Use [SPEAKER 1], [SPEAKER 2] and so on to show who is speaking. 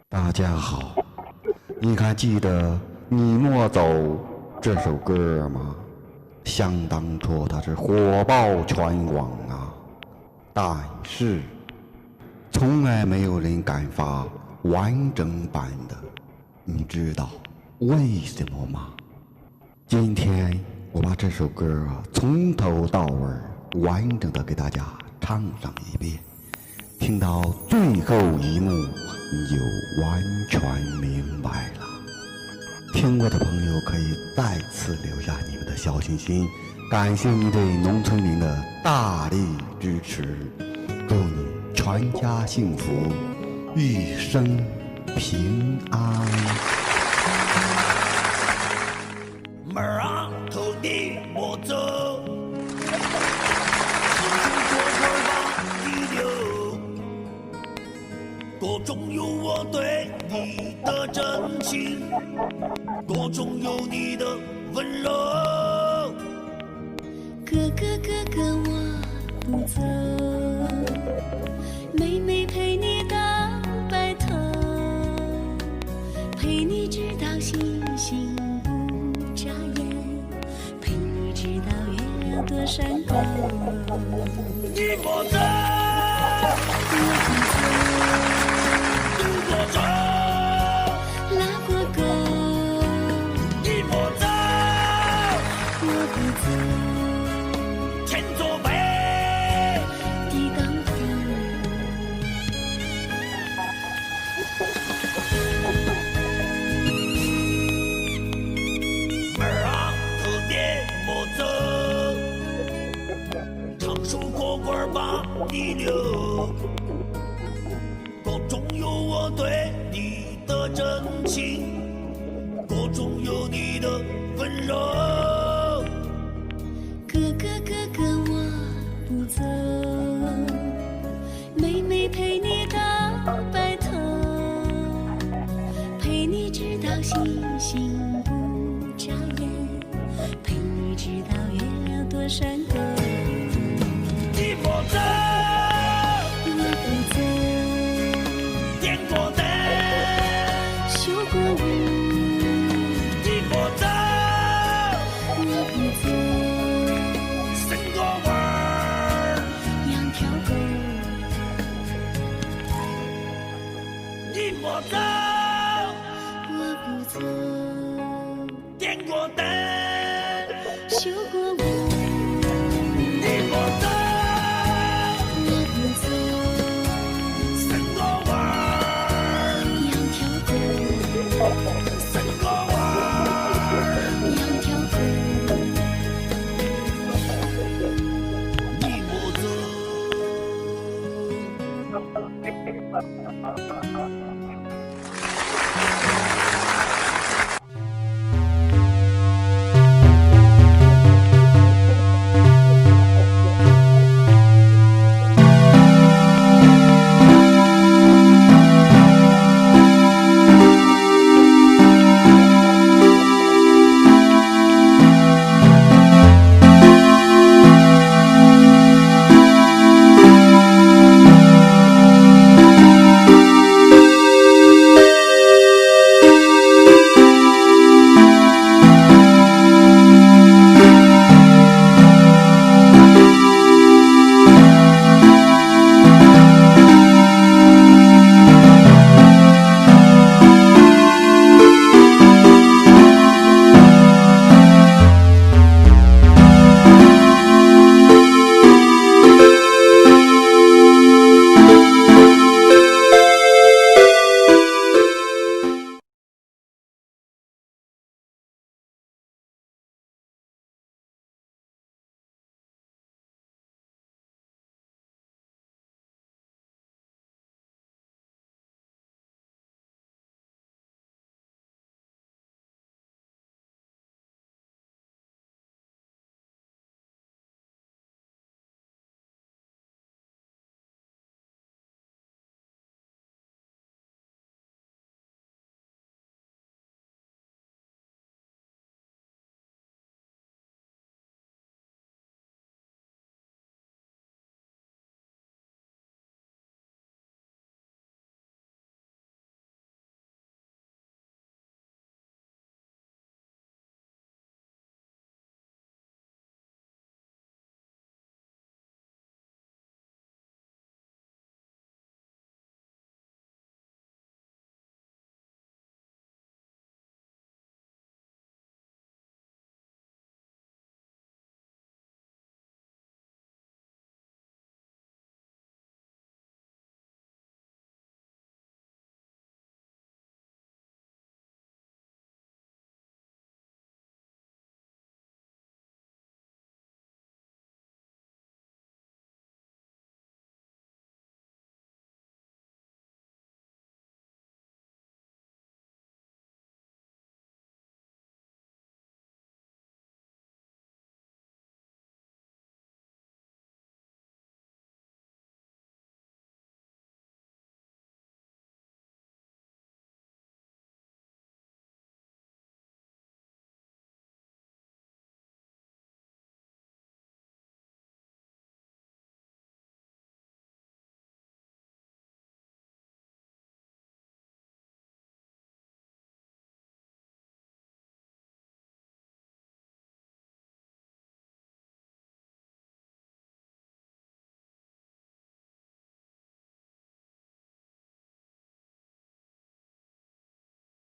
[SPEAKER 1] 大家好，你还记得《你莫走》这首歌吗？想当初它是火爆全网啊，但是从来没有人敢发完整版的，你知道为什么吗？今天我把这首歌从头到尾完整的给大家唱上一遍，听到最后一幕你就完全明白了。听过的朋友可以再次留下你们的小心心，感谢你对农村民的大力支持，祝你全家幸福，一生平安。
[SPEAKER 2] 妹儿啊，头你莫走，歌中有我对你的真情，歌中有你的温柔。
[SPEAKER 3] 哥哥哥哥我不走，妹妹陪你到白头，陪你直到星星不眨眼，陪你直到月亮多闪光。
[SPEAKER 2] 你莫走，
[SPEAKER 3] 我不走，拉过沟，
[SPEAKER 2] 你莫走，
[SPEAKER 3] 我不走，
[SPEAKER 2] 天作北，
[SPEAKER 3] 地当风。
[SPEAKER 2] 妹儿啊，头你莫走，唱首歌歌把你留。歌中有我对你的真情，歌中有你的温柔。
[SPEAKER 3] 哥哥哥哥我不走，妹妹陪你到白头，陪你直到星星不眨眼，陪你直到月亮多闪光。
[SPEAKER 2] 你莫走，
[SPEAKER 3] 我不走，
[SPEAKER 2] 点过灯，
[SPEAKER 3] 修过屋，
[SPEAKER 2] 你莫走，
[SPEAKER 3] 我不走，
[SPEAKER 2] 生过娃儿，
[SPEAKER 3] 养条狗，
[SPEAKER 2] 你莫走，
[SPEAKER 3] 我不走，
[SPEAKER 2] 点过灯，
[SPEAKER 3] 修过屋，
[SPEAKER 2] 你莫走，
[SPEAKER 3] 我不走，
[SPEAKER 2] 生过娃儿，
[SPEAKER 3] 养条狗，
[SPEAKER 2] 生过娃儿，
[SPEAKER 3] 养条狗。
[SPEAKER 2] 你莫走。